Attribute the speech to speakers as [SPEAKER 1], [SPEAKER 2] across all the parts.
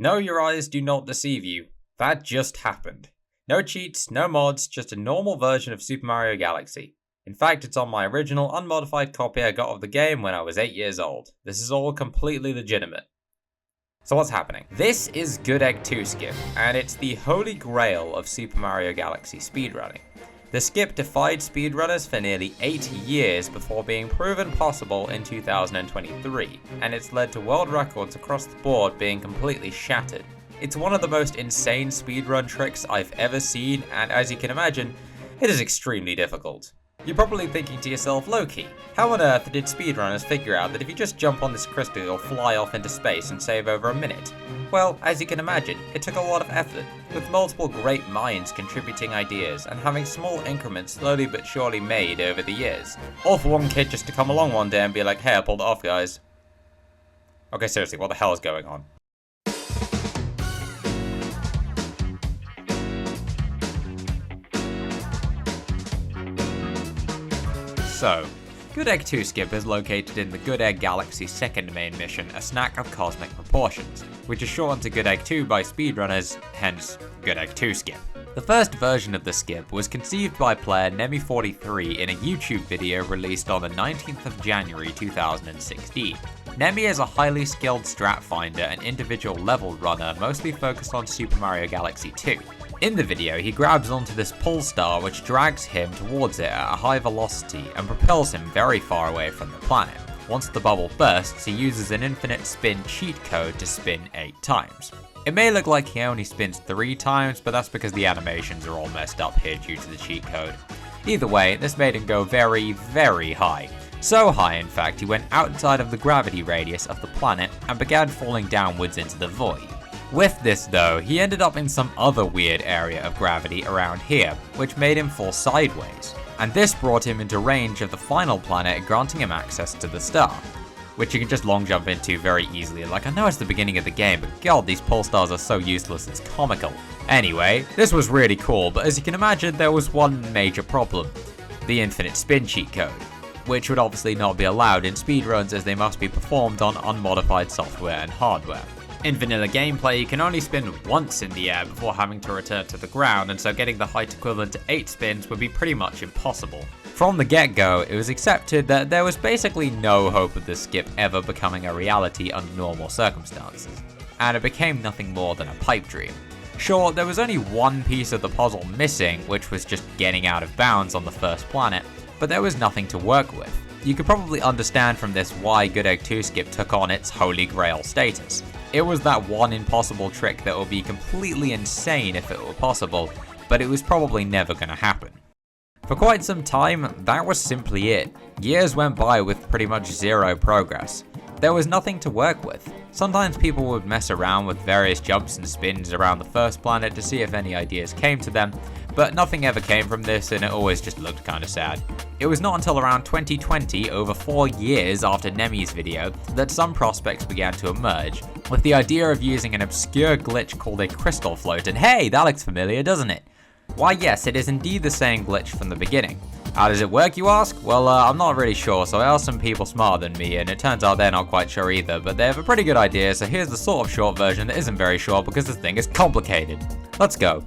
[SPEAKER 1] No, your eyes do not deceive you. That just happened. No cheats, no mods, just a normal version of Super Mario Galaxy. In fact, it's on my original unmodified copy I got of the game when I was 8 years old. This is all completely legitimate. So what's happening? This is Good Egg 2 skip, and it's the holy grail of Super Mario Galaxy speedrunning. The skip defied speedrunners for nearly 8 years before being proven possible in 2023, and it's led to world records across the board being completely shattered. It's one of the most insane speedrun tricks I've ever seen, and as you can imagine, it is extremely difficult. You're probably thinking to yourself, low-key, how on earth did speedrunners figure out that if you just jump on this crystal you'll fly off into space and save over a minute? Well, as you can imagine, it took a lot of effort, with multiple great minds contributing ideas and having small increments slowly but surely made over the years. All for one kid just to come along one day and be like, hey, I pulled it off, guys. Okay, seriously, what the hell is going on? So, Good Egg 2 skip is located in the Good Egg Galaxy's second main mission, A Snack of Cosmic Proportions, which is shortened to Good Egg 2 by speedrunners, hence Good Egg 2 skip. The first version of the skip was conceived by player nemi43 in a YouTube video released on the 19th of January 2016. Nemi is a highly skilled strat finder and individual level runner mostly focused on Super Mario Galaxy 2. In the video, he grabs onto this pull star which drags him towards it at a high velocity and propels him very far away from the planet. Once the bubble bursts, he uses an infinite spin cheat code to spin 8 times. It may look like he only spins 3 times, but that's because the animations are all messed up here due to the cheat code. Either way, this made him go very, very high. So high, in fact, he went outside of the gravity radius of the planet and began falling downwards into the void. With this though, he ended up in some other weird area of gravity around here, which made him fall sideways. And this brought him into range of the final planet, granting him access to the star, which you can just long jump into very easily. Like, I know it's the beginning of the game, but god, these pull stars are so useless, it's comical. Anyway, this was really cool, but as you can imagine, there was one major problem: the infinite spin cheat code, which would obviously not be allowed in speedruns as they must be performed on unmodified software and hardware. In vanilla gameplay, you can only spin once in the air before having to return to the ground, and so getting the height equivalent to 8 spins would be pretty much impossible. From the get-go, it was accepted that there was basically no hope of this skip ever becoming a reality under normal circumstances, and it became nothing more than a pipe dream. Sure, there was only one piece of the puzzle missing, which was just getting out of bounds on the first planet, but there was nothing to work with. You could probably understand from this why Good Egg 2 skip took on its holy grail status. It was that one impossible trick that would be completely insane if it were possible, but it was probably never gonna happen. For quite some time, that was simply it. Years went by with pretty much zero progress. There was nothing to work with. Sometimes people would mess around with various jumps and spins around the first planet to see if any ideas came to them, but nothing ever came from this and it always just looked kinda sad. It was not until around 2020, over 4 years after Nemi's video, that some prospects began to emerge, with the idea of using an obscure glitch called a crystal float, and hey, that looks familiar, doesn't it? Why yes, it is indeed the same glitch from the beginning. How does it work, you ask? Well, I'm not really sure, so I asked some people smarter than me, and it turns out they're not quite sure either, but they have a pretty good idea, so here's the sort of short version that isn't very short because this thing is complicated. Let's go.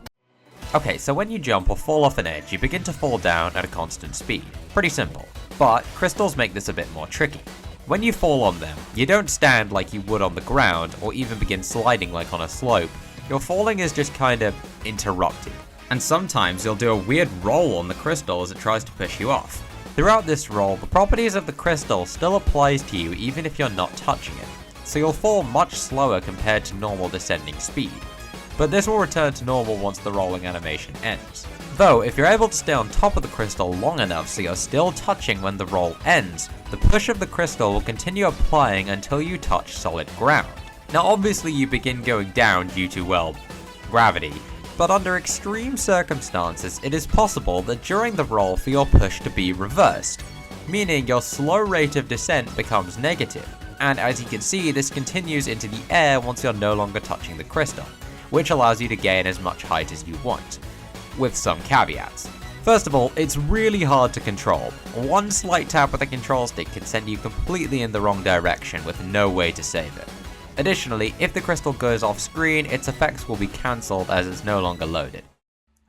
[SPEAKER 1] Okay, so when you jump or fall off an edge, you begin to fall down at a constant speed. Pretty simple. But crystals make this a bit more tricky. When you fall on them, you don't stand like you would on the ground or even begin sliding like on a slope. Your falling is just kind of interrupted. And sometimes you'll do a weird roll on the crystal as it tries to push you off. Throughout this roll, the properties of the crystal still applies to you even if you're not touching it. So you'll fall much slower compared to normal descending speed. But this will return to normal once the rolling animation ends. Though, if you're able to stay on top of the crystal long enough so you're still touching when the roll ends, the push of the crystal will continue applying until you touch solid ground. Now obviously you begin going down due to, well, gravity, but under extreme circumstances it is possible that during the roll for your push to be reversed, meaning your slow rate of descent becomes negative, and as you can see this continues into the air once you're no longer touching the crystal, which allows you to gain as much height as you want, with some caveats. First of all, it's really hard to control. One slight tap with the control stick can send you completely in the wrong direction with no way to save it. Additionally, if the crystal goes off screen, its effects will be cancelled as it's no longer loaded.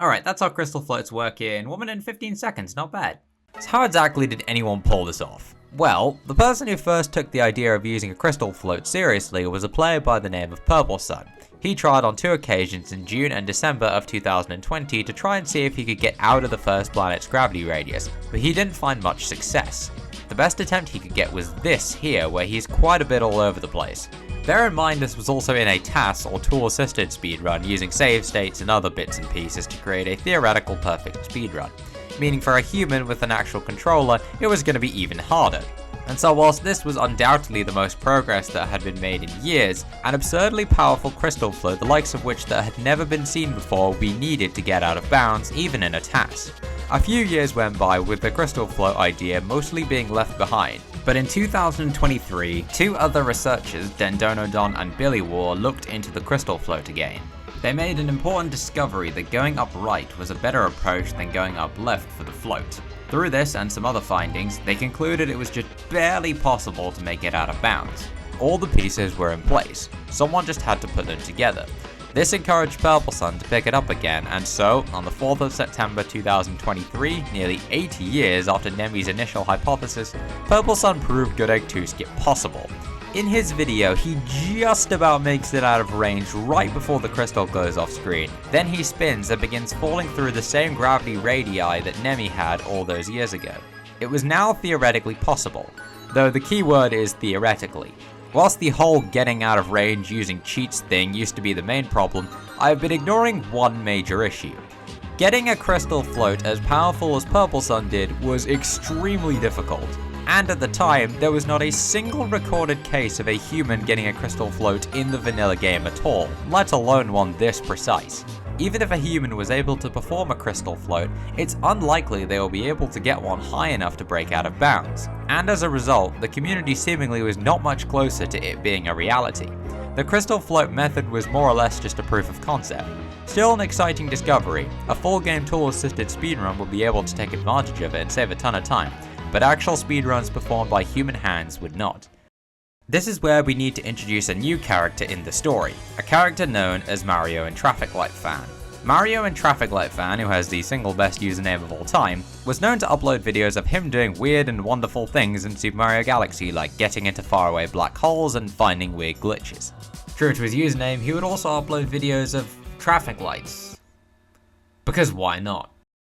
[SPEAKER 1] Alright, that's how crystal floats work in 1 minute and 15 seconds, not bad. So how exactly did anyone pull this off? Well, the person who first took the idea of using a crystal float seriously was a player by the name of PurpleSun. He tried on 2 occasions in June and December of 2020 to try and see if he could get out of the first planet's gravity radius, but he didn't find much success. The best attempt he could get was this here, where he's quite a bit all over the place. Bear in mind this was also in a TAS or tool assisted speedrun using save states and other bits and pieces to create a theoretical perfect speedrun, meaning for a human with an actual controller it was going to be even harder. And so whilst this was undoubtedly the most progress that had been made in years, an absurdly powerful crystal float the likes of which that had never been seen before would be needed to get out of bounds even in a TAS. A few years went by with the crystal float idea mostly being left behind, but in 2023, 2 other researchers, Dendonodon and Billy War, looked into the crystal float again. They made an important discovery that going up right was a better approach than going up left for the float. Through this and some other findings, they concluded it was just barely possible to make it out of bounds. All the pieces were in place, someone just had to put them together. This encouraged PurpleSun to pick it up again, and so, on the 4th of September 2023, nearly 80 years after Nemi's initial hypothesis, PurpleSun proved Good Egg 2 Skip possible. In his video, he just about makes it out of range right before the crystal goes off screen. Then he spins and begins falling through the same gravity radii that Nemi had all those years ago. It was now theoretically possible, though the key word is theoretically. Whilst the whole getting out of range using cheats thing used to be the main problem, I've been ignoring one major issue. Getting a crystal float as powerful as PurpleSun did was extremely difficult. And at the time, there was not a single recorded case of a human getting a crystal float in the vanilla game at all, let alone one this precise. Even if a human was able to perform a crystal float, it's unlikely they will be able to get one high enough to break out of bounds. And as a result, the community seemingly was not much closer to it being a reality. The crystal float method was more or less just a proof of concept. Still an exciting discovery, a full game tool assisted speedrun will be able to take advantage of it and save a ton of time, but actual speedruns performed by human hands would not. This is where we need to introduce a new character in the story, a character known as MarioandTrafficLightFan. MarioandTrafficLightFan, who has the single best username of all time, was known to upload videos of him doing weird and wonderful things in Super Mario Galaxy, like getting into faraway black holes and finding weird glitches. True to his username, he would also upload videos of traffic lights. Because why not?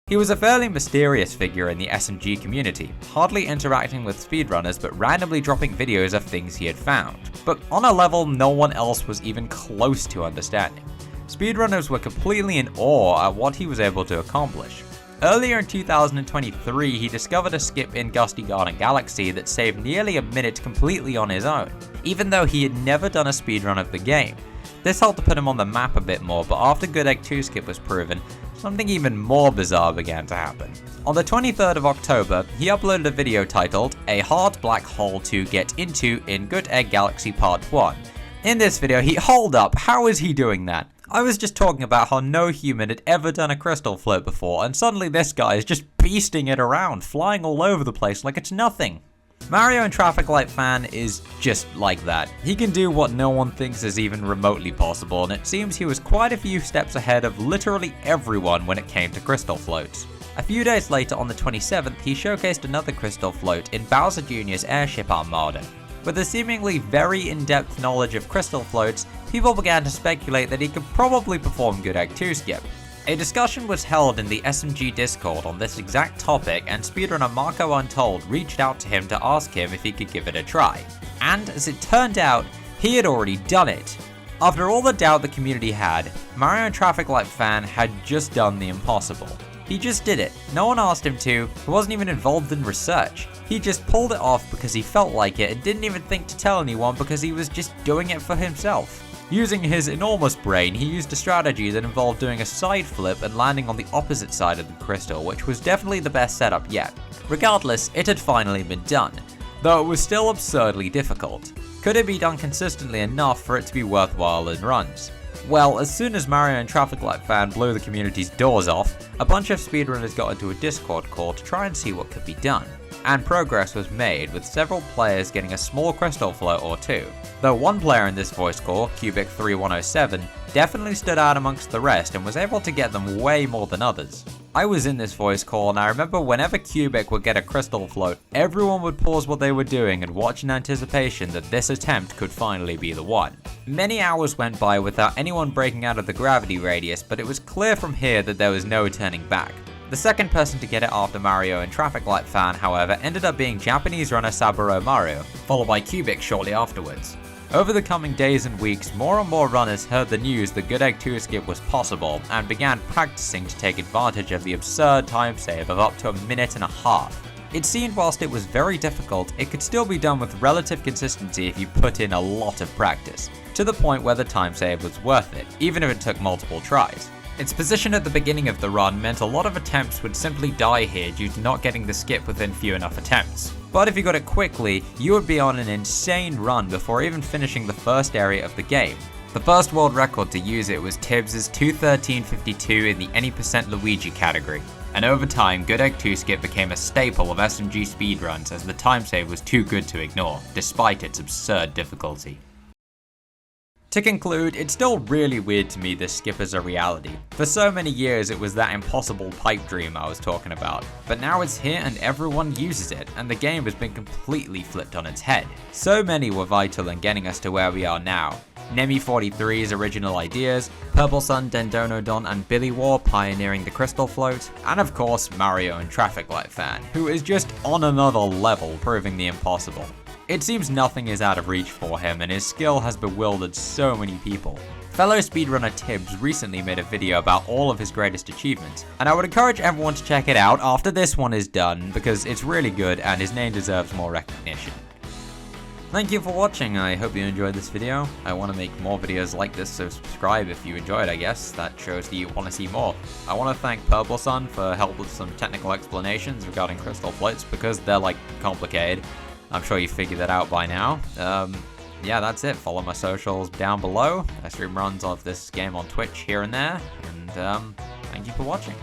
[SPEAKER 1] He was a fairly mysterious figure in the SMG community, hardly interacting with speedrunners but randomly dropping videos of things he had found, but on a level no one else was even close to understanding. Speedrunners were completely in awe at what he was able to accomplish. Earlier in 2023, he discovered a skip in Gusty Garden Galaxy that saved nearly a minute completely on his own, even though he had never done a speedrun of the game. This helped to put him on the map a bit more, but after Good Egg 2 Skip was proven, something even more bizarre began to happen. On the 23rd of October, he uploaded a video titled, "A Hard Black Hole to Get Into in Good Egg Galaxy Part 1. In this video, hold up, how is he doing that? I was just talking about how no human had ever done a crystal float before, and suddenly this guy is just beasting it around, flying all over the place like it's nothing. MarioandTrafficLightFan is just like that. He can do what no one thinks is even remotely possible, and it seems he was quite a few steps ahead of literally everyone when it came to crystal floats. A few days later, on the 27th, he showcased another crystal float in Bowser Jr.'s Airship Armada. With a seemingly very in-depth knowledge of crystal floats, people began to speculate that he could probably perform Good Egg 2 Skip. A discussion was held in the SMG Discord on this exact topic, and speedrunner Marco Untold reached out to him to ask him if he could give it a try. And as it turned out, he had already done it. After all the doubt the community had, MarioandTrafficLightFan had just done the impossible. He just did it. No one asked him to, he wasn't even involved in research. He just pulled it off because he felt like it and didn't even think to tell anyone because he was just doing it for himself. Using his enormous brain, he used a strategy that involved doing a side flip and landing on the opposite side of the crystal, which was definitely the best setup yet. Regardless, it had finally been done, though it was still absurdly difficult. Could it be done consistently enough for it to be worthwhile in runs? Well, as soon as MarioandTrafficLightFan blew the community's doors off, a bunch of speedrunners got into a Discord call to try and see what could be done. and progress was made with several players getting a small crystal float or two. Though one player in this voice call, Cubic3107, definitely stood out amongst the rest and was able to get them way more than others. I was in this voice call and I remember whenever Cubic would get a crystal float, everyone would pause what they were doing and watch in anticipation that this attempt could finally be the one. Many hours went by without anyone breaking out of the gravity radius, but it was clear from here that there was no turning back. The second person to get it after MarioandTrafficLightFan, however, ended up being Japanese runner Saburo Mario, followed by Cubic shortly afterwards. Over the coming days and weeks, more and more runners heard the news that Good Egg 2 skip was possible and began practicing to take advantage of the absurd time save of up to a minute and a half. It seemed whilst it was very difficult, it could still be done with relative consistency if you put in a lot of practice, to the point where the time save was worth it, even if it took multiple tries. Its position at the beginning of the run meant a lot of attempts would simply die here due to not getting the skip within few enough attempts. But if you got it quickly, you would be on an insane run before even finishing the first area of the game. The first world record to use it was Tibs' 2:13.52 in the any percent Luigi category. And over time, Good Egg 2 skip became a staple of SMG speedruns as the time save was too good to ignore, despite its absurd difficulty. To conclude, it's still really weird to me this skip is a reality. For so many years it was that impossible pipe dream I was talking about, but now it's here and everyone uses it, and the game has been completely flipped on its head. So many were vital in getting us to where we are now. Nemi43's original ideas, PurpleSun, Dendonodon, and Billy War pioneering the crystal float, and of course MarioandTrafficLightFan, who is just on another level proving the impossible. It seems nothing is out of reach for him, and his skill has bewildered so many people. Fellow speedrunner Tibs recently made a video about all of his greatest achievements, and I would encourage everyone to check it out after this one is done, because it's really good and his name deserves more recognition. Thank you for watching, I hope you enjoyed this video. I want to make more videos like this, so subscribe if you enjoyed, I guess. That shows that you want to see more. I want to thank PurpleSun for help with some technical explanations regarding crystal floats, because they're like complicated. I'm sure you figured that out by now. Yeah, that's it. Follow my socials down below. I stream runs of this game on Twitch here and there, and thank you for watching.